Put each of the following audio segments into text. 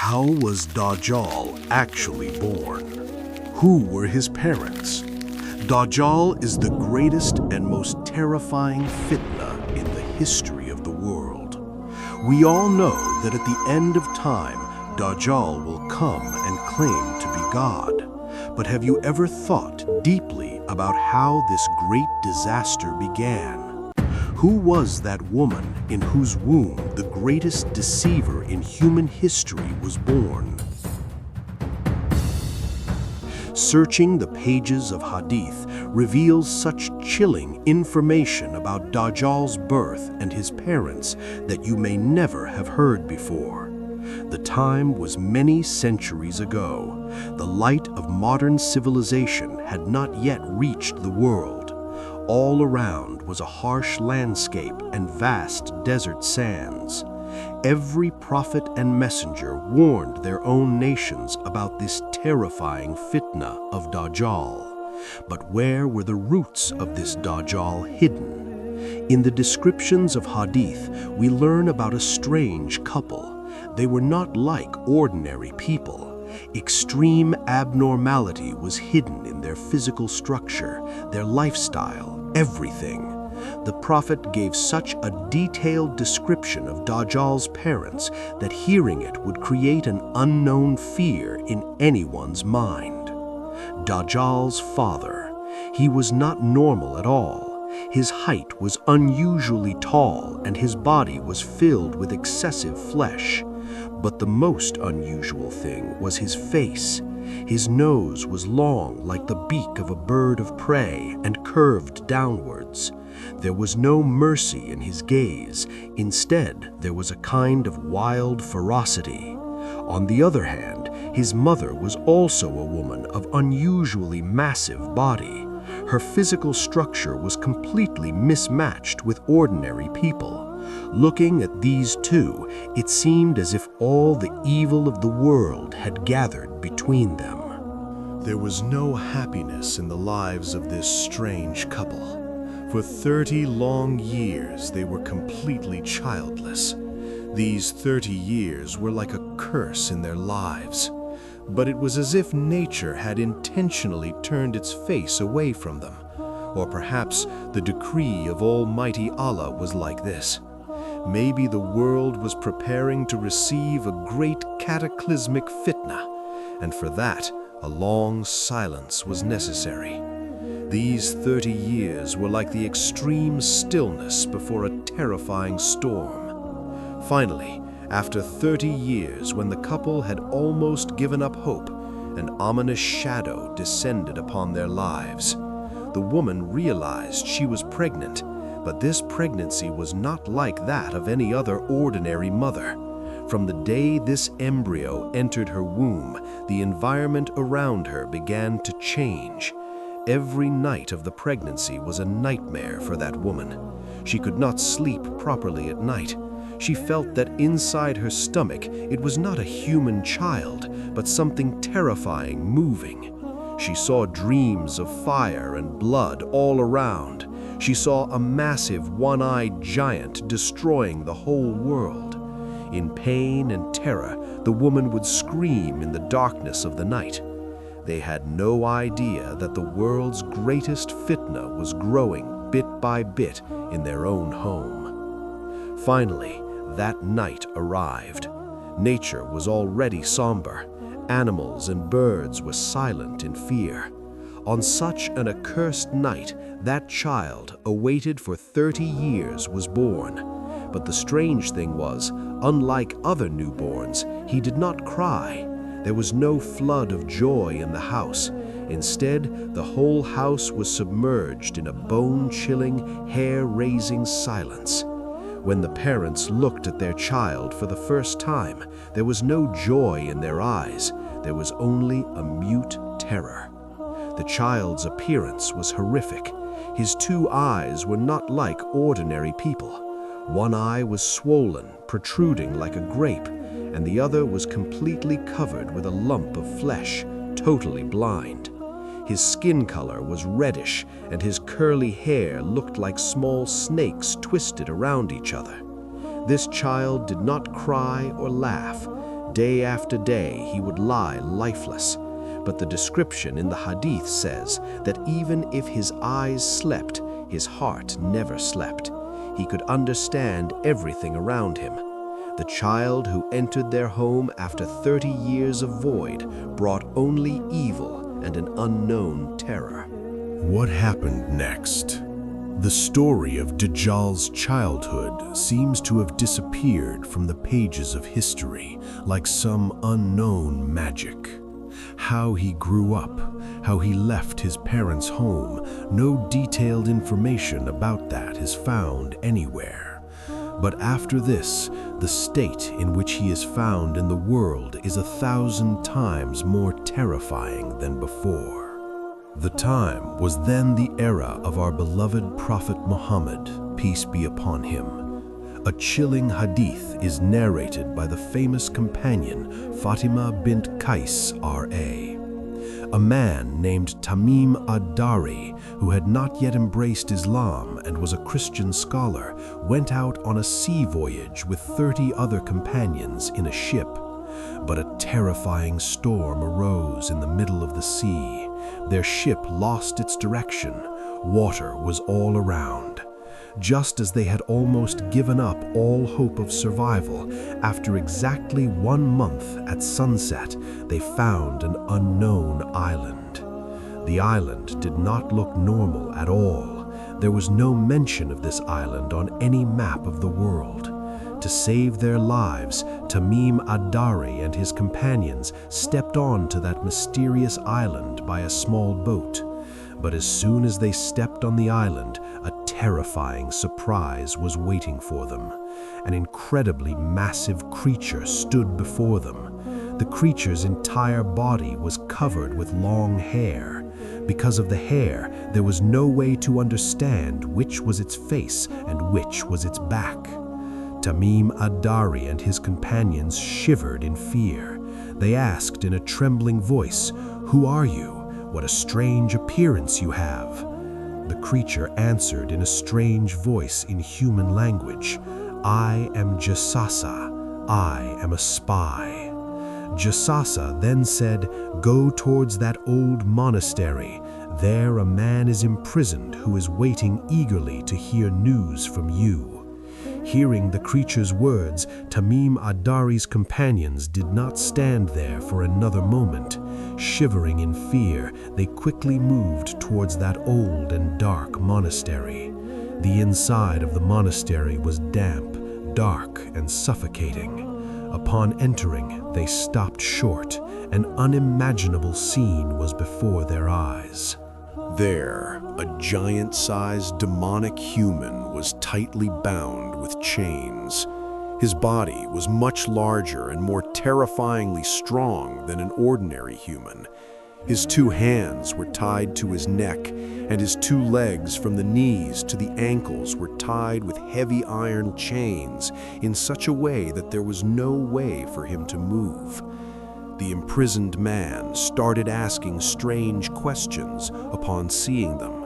How was Dajjal actually born? Who were his parents? Dajjal is the greatest and most terrifying fitna in the history of the world. We all know that at the end of time, Dajjal will come and claim to be God. But have you ever thought deeply about how this great disaster began? Who was that woman in whose womb the greatest deceiver in human history was born? Searching the pages of Hadith reveals such chilling information about Dajjal's birth and his parents that you may never have heard before. The time was many centuries ago. The light of modern civilization had not yet reached the world. All around was a harsh landscape and vast desert sands. Every prophet and messenger warned their own nations about this terrifying fitna of Dajjal. But where were the roots of this Dajjal hidden? In the descriptions of Hadith, we learn about a strange couple. They were not like ordinary people. Extreme abnormality was hidden in their physical structure, their lifestyle, everything. The prophet gave such a detailed description of Dajjal's parents that hearing it would create an unknown fear in anyone's mind. Dajjal's father. He was not normal at all. His height was unusually tall and his body was filled with excessive flesh. But the most unusual thing was his face. His nose was long like the beak of a bird of prey and curved downwards. There was no mercy in his gaze. Instead, there was a kind of wild ferocity. On the other hand, his mother was also a woman of unusually massive body. Her physical structure was completely mismatched with ordinary people. Looking at these two, it seemed as if all the evil of the world had gathered between them. There was no happiness in the lives of this strange couple. For 30 long years, they were completely childless. These 30 years were like a curse in their lives. But it was as if nature had intentionally turned its face away from them. Or perhaps the decree of Almighty Allah was like this. Maybe the world was preparing to receive a great cataclysmic fitna, and for that, a long silence was necessary. These 30 years were like the extreme stillness before a terrifying storm. Finally, after 30 years, when the couple had almost given up hope, an ominous shadow descended upon their lives. The woman realized she was pregnant, but this pregnancy was not like that of any other ordinary mother. From the day this embryo entered her womb, the environment around her began to change. Every night of the pregnancy was a nightmare for that woman. She could not sleep properly at night. She felt that inside her stomach it was not a human child, but something terrifying moving. She saw dreams of fire and blood all around. She saw a massive one-eyed giant destroying the whole world. In pain and terror, the woman would scream in the darkness of the night. They had no idea that the world's greatest fitna was growing bit by bit in their own home. Finally, that night arrived. Nature was already somber. Animals and birds were silent in fear. On such an accursed night, that child, awaited for 30 years, was born. But the strange thing was, unlike other newborns, he did not cry. There was no flood of joy in the house. Instead, the whole house was submerged in a bone-chilling, hair-raising silence. When the parents looked at their child for the first time, there was no joy in their eyes. There was only a mute terror. The child's appearance was horrific. His two eyes were not like ordinary people. One eye was swollen, protruding like a grape, and the other was completely covered with a lump of flesh, totally blind. His skin color was reddish, and his curly hair looked like small snakes twisted around each other. This child did not cry or laugh. Day after day he would lie lifeless. But the description in the Hadith says that even if his eyes slept, his heart never slept. He could understand everything around him. The child who entered their home after 30 years of void brought only evil and an unknown terror. What happened next? The story of Dajjal's childhood seems to have disappeared from the pages of history like some unknown magic. How he grew up, how he left his parents' home, no detailed information about that is found anywhere. But after this, the state in which he is found in the world is 1,000 times more terrifying than before. The time was then the era of our beloved Prophet Muhammad, peace be upon him. A chilling hadith is narrated by the famous companion Fatima bint Qais R.A. A man named Tamim ad-Dari, who had not yet embraced Islam and was a Christian scholar, went out on a sea voyage with 30 other companions in a ship. But a terrifying storm arose in the middle of the sea. Their ship lost its direction. Water was all around. Just as they had almost given up all hope of survival, after exactly 1 month at sunset, they found an unknown island. The island did not look normal at all. There was no mention of this island on any map of the world. To save their lives, Tamim ad-Dari and his companions stepped on to that mysterious island by a small boat. But as soon as they stepped on the island, a terrifying surprise was waiting for them. An incredibly massive creature stood before them. The creature's entire body was covered with long hair. Because of the hair, there was no way to understand which was its face and which was its back. Tamim ad-Dari and his companions shivered in fear. They asked in a trembling voice, "Who are you? What a strange appearance you have." The creature answered in a strange voice in human language, "I am Jassasa. I am a spy." Jassasa then said, "Go towards that old monastery. There a man is imprisoned who is waiting eagerly to hear news from you." Hearing the creature's words, Tamim ad-Dari's companions did not stand there for another moment. Shivering in fear, they quickly moved towards that old and dark monastery. The inside of the monastery was damp, dark, and suffocating. Upon entering, they stopped short. An unimaginable scene was before their eyes. There, a giant-sized demonic human was tightly bound with chains. His body was much larger and more terrifyingly strong than an ordinary human. His 2 hands were tied to his neck, and his 2 legs from the knees to the ankles were tied with heavy iron chains in such a way that there was no way for him to move. The imprisoned man started asking strange questions upon seeing them.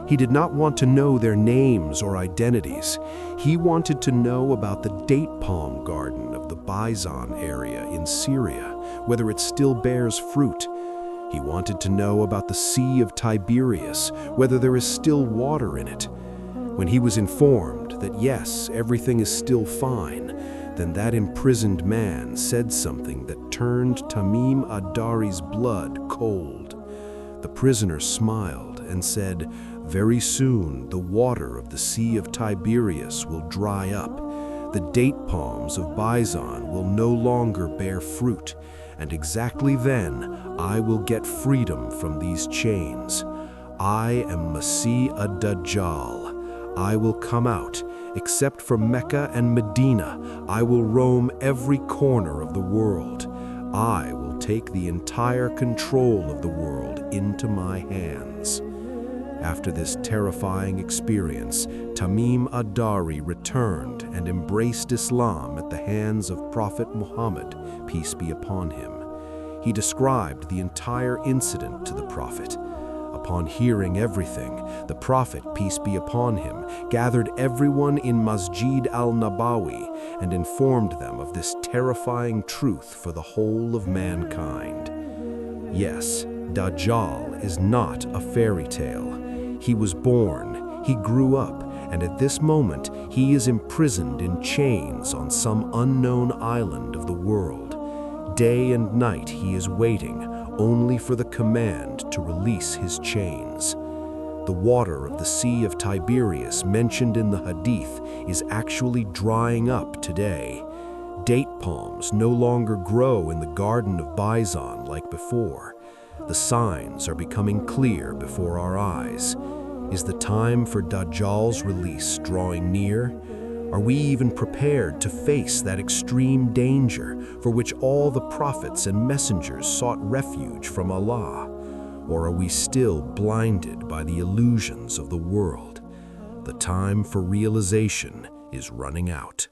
He did not want to know their names or identities. He wanted to know about the date palm garden of the Baisan area in Syria, whether it still bears fruit. He wanted to know about the Sea of Tiberias, whether there is still water in it. When he was informed that yes, everything is still fine, then that imprisoned man said something that turned Tamim ad-Dari's blood cold. The prisoner smiled and said, "Very soon the water of the Sea of Tiberias will dry up. The date palms of Baisan will no longer bear fruit, and exactly then I will get freedom from these chains. I am Masih ad-Dajjal. I will come out. Except for Mecca and Medina, I will roam every corner of the world. I will take the entire control of the world into my hands." After this terrifying experience, Tamim ad-Dari returned and embraced Islam at the hands of Prophet Muhammad, peace be upon him. He described the entire incident to the Prophet. upon hearing everything, the Prophet, peace be upon him, gathered everyone in Masjid al-Nabawi and informed them of this terrifying truth for the whole of mankind. Yes, Dajjal is not a fairy tale. He was born, he grew up, and at this moment he is imprisoned in chains on some unknown island of the world. Day and night he is waiting only for the command to release his chains. The water of the Sea of Tiberias mentioned in the Hadith is actually drying up today. Date palms no longer grow in the Garden of Bison like before. The signs are becoming clear before our eyes. Is the time for Dajjal's release drawing near? Are we even prepared to face that extreme danger for which all the prophets and messengers sought refuge from Allah? Or are we still blinded by the illusions of the world? The time for realization is running out.